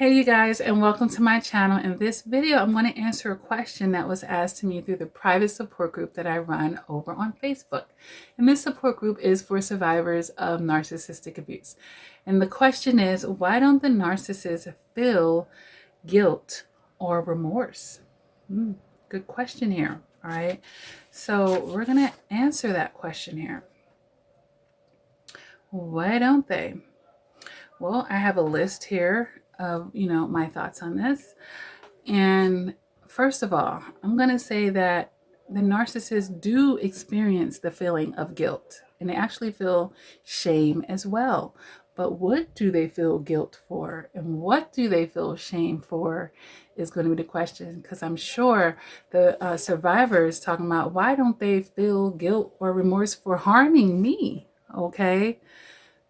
Hey you guys, and welcome to my channel. In this video, I'm going to answer a question that was asked to me through the private support group that I run over on Facebook. And this support group is for survivors of narcissistic abuse. And the question is, why don't the narcissists feel guilt or remorse? Good question here. All right. So we're going to answer that question here. Why don't they? Well, I have a list here of, my thoughts on this. And first of all, I'm going to say that the narcissists do experience the feeling of guilt, and they actually feel shame as well. But what do they feel guilt for, and what do they feel shame for is going to be the question, because I'm sure the survivors talking about, why don't they feel guilt or remorse for harming me? Okay.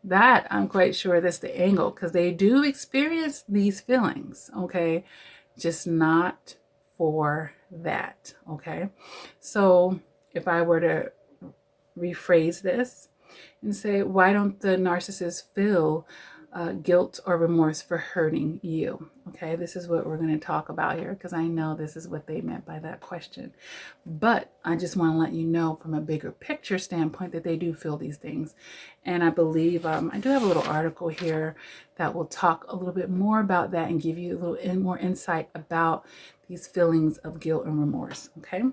That I'm quite sure that's the angle, because they do experience these feelings, okay? Just not for that, okay? So if I were to rephrase this and say, why don't the narcissist feel guilt or remorse for hurting you? Okay, this is what we're going to talk about here, because I know this is what they meant by that question. But I just want to let you know from a bigger picture standpoint that they do feel these things. And I believe I do have a little article here that will talk a little bit more about that and give you a little more insight about these feelings of guilt and remorse. Okay.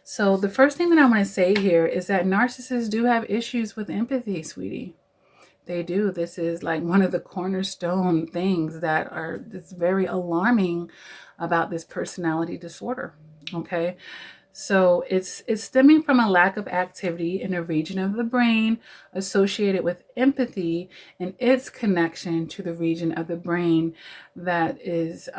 So the first thing that I want to say here is that narcissists do have issues with empathy, sweetie. They do. This is like one of the cornerstone things that are it's very alarming about this personality disorder. Okay. So it's stemming from a lack of activity in a region of the brain associated with empathy and its connection to the region of the brain that is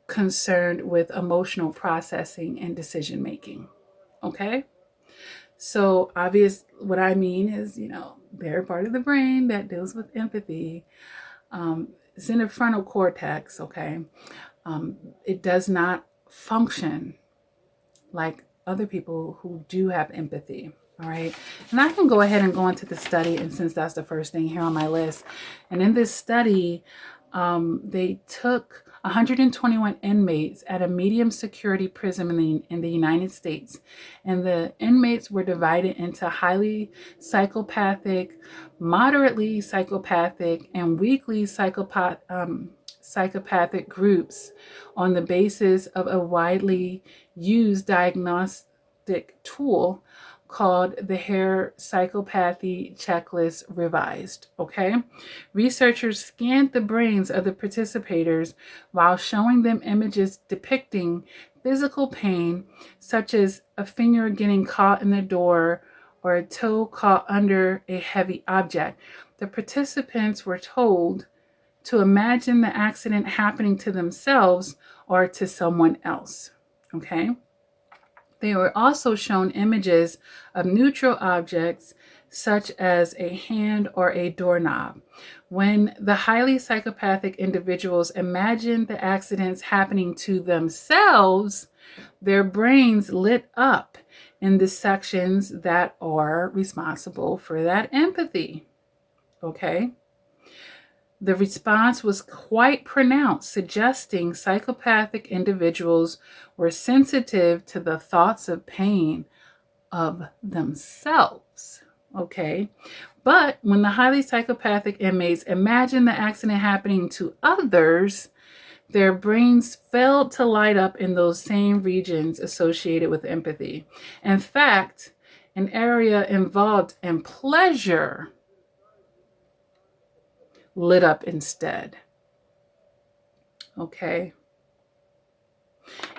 concerned with emotional processing and decision making. Okay. So what I mean is, their part of the brain that deals with empathy, it's in the frontal cortex, okay? It does not function like other people who do have empathy, all right? And I can go ahead and go into the study, and since that's the first thing here on my list, and in this study, they took 121 inmates at a medium security prison in the United States. And the inmates were divided into highly psychopathic, moderately psychopathic, and weakly psychopathic groups on the basis of a widely used diagnostic tool called the Hare Psychopathy Checklist Revised, okay? Researchers scanned the brains of the participators while showing them images depicting physical pain, such as a finger getting caught in the door or a toe caught under a heavy object. The participants were told to imagine the accident happening to themselves or to someone else, okay? They were also shown images of neutral objects such as a hand or a doorknob. When the highly psychopathic individuals imagined the accidents happening to themselves, their brains lit up in the sections that are responsible for that empathy. Okay? The response was quite pronounced, suggesting psychopathic individuals were sensitive to the thoughts of pain of themselves. Okay. But when the highly psychopathic inmates imagined the accident happening to others, their brains failed to light up in those same regions associated with empathy. In fact, an area involved in pleasure lit up instead. Okay.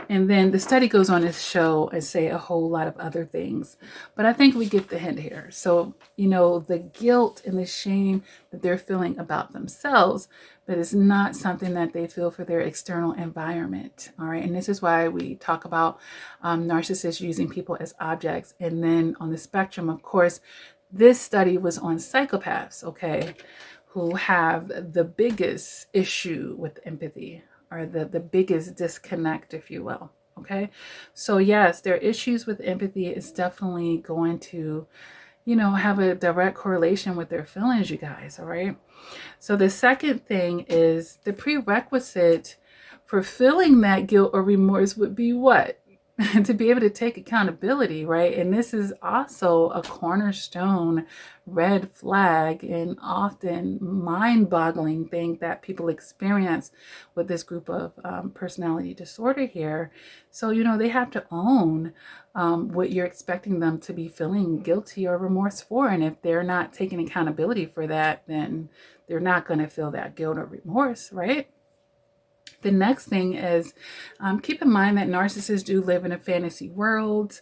And then the study goes on to show and say a whole lot of other things. But I think we get the hint here. So, the guilt and the shame that they're feeling about themselves, but it's not something that they feel for their external environment. All right. And this is why we talk about narcissists using people as objects. And then on the spectrum, of course, this study was on psychopaths, okay, who have the biggest issue with empathy, or the biggest disconnect, if you will. Okay. So yes, their issues with empathy is definitely going to, have a direct correlation with their feelings, you guys. All right. So the second thing is the prerequisite for feeling that guilt or remorse would be what? To be able to take accountability, right? And this is also a cornerstone red flag and often mind-boggling thing that people experience with this group of personality disorder here. So, they have to own what you're expecting them to be feeling guilty or remorse for. And if they're not taking accountability for that, then they're not going to feel that guilt or remorse, right? The next thing is keep in mind that narcissists do live in a fantasy world.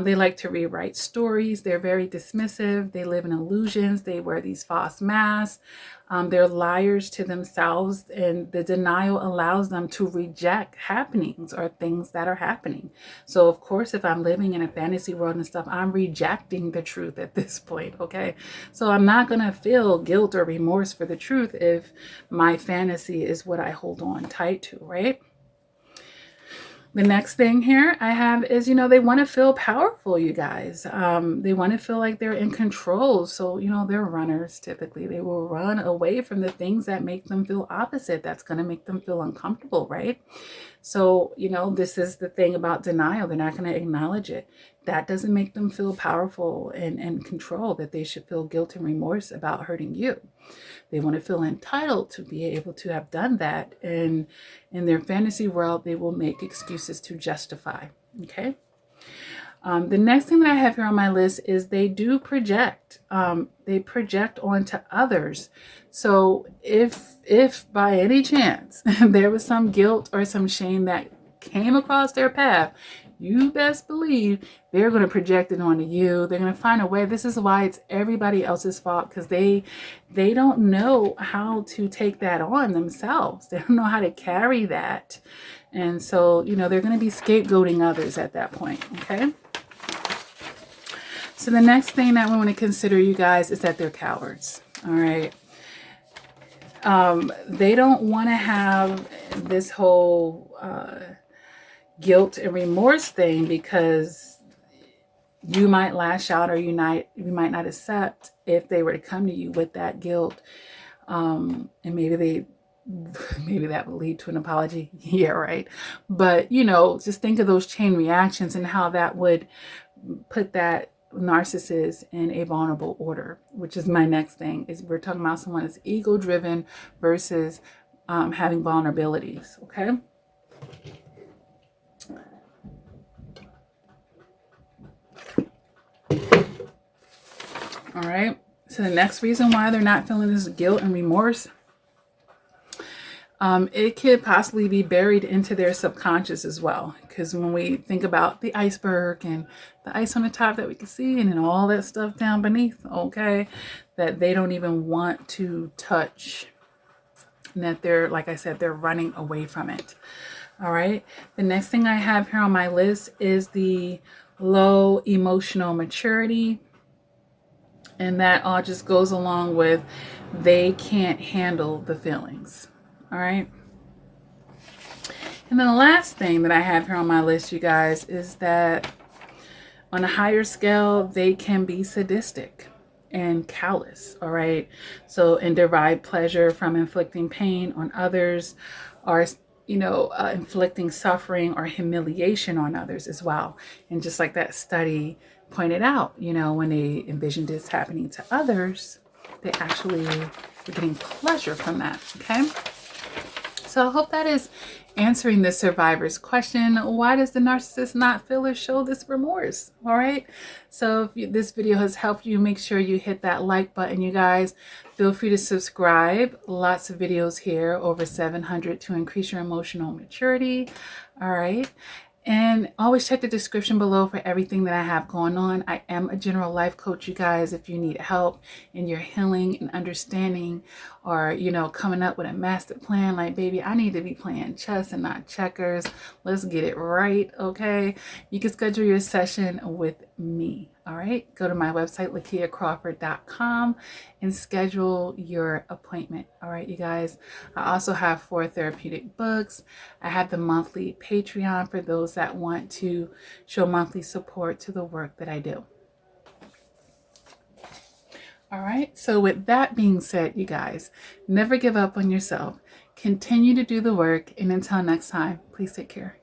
They like to rewrite stories. They're very dismissive. They live in illusions. They wear these false masks. They're liars to themselves, and the denial allows them to reject happenings or things that are happening. So, of course, if I'm living in a fantasy world and stuff, I'm rejecting the truth at this point, okay? So I'm not going to feel guilt or remorse for the truth if my fantasy is what I hold on tight to, right? The next thing here I have is, they want to feel powerful, you guys. They want to feel like they're in control. So, they're runners typically. They will run away from the things that make them feel opposite. That's going to make them feel uncomfortable, right? So, this is the thing about denial. They're not going to acknowledge it. That doesn't make them feel powerful and in control, that they should feel guilt and remorse about hurting you. They want to feel entitled to be able to have done that. And in their fantasy world, they will make excuses to justify. Okay. The next thing that I have here on my list is they do project. They project onto others. So if by any chance there was some guilt or some shame that came across their path, you best believe they're going to project it onto you. They're going to find a way. This is why it's everybody else's fault, because they don't know how to take that on themselves. They don't know how to carry that. And so, they're going to be scapegoating others at that point. Okay. So the next thing that we want to consider, you guys, is that they're cowards. All right. They don't want to have this whole guilt and remorse thing, because you might lash out, or you might not accept if they were to come to you with that guilt. And maybe that would lead to an apology. Yeah, right. But, just think of those chain reactions and how that would put that narcissist in a vulnerable order, which is my next thing. Is we're talking about someone that's ego driven versus having vulnerabilities. Okay. All right. So the next reason why they're not feeling this guilt and remorse, it could possibly be buried into their subconscious as well. Because when we think about the iceberg and the ice on the top that we can see, and then all that stuff down beneath, okay, that they don't even want to touch, and that they're, like I said, they're running away from it. All right. The next thing I have here on my list is the low emotional maturity. And that all just goes along with they can't handle the feelings. All right. And then the last thing that I have here on my list, you guys, is that on a higher scale, they can be sadistic and callous. All right. So, and derive pleasure from inflicting pain on others, or inflicting suffering or humiliation on others as well. And just like that study pointed out, when they envisioned this happening to others, they actually were getting pleasure from that. Okay. So I hope that is answering the survivor's question. Why does the narcissist not feel or show this remorse? All right. So if this video has helped you, make sure you hit that like button, you guys. Feel free to subscribe. Lots of videos here, over 700, to increase your emotional maturity. All right. And always check the description below for everything that I have going on. I am a general life coach, you guys. If you need help in your healing and understanding, or, coming up with a master plan, like, baby, I need to be playing chess and not checkers. Let's get it right, okay? You can schedule your session with me, all right? Go to my website, lakiacrawford.com, and schedule your appointment, all right, you guys? I also have 4 therapeutic books. I have the monthly Patreon for those that want to show monthly support to the work that I do. All right. So with that being said, you guys, never give up on yourself. Continue to do the work. And until next time, please take care.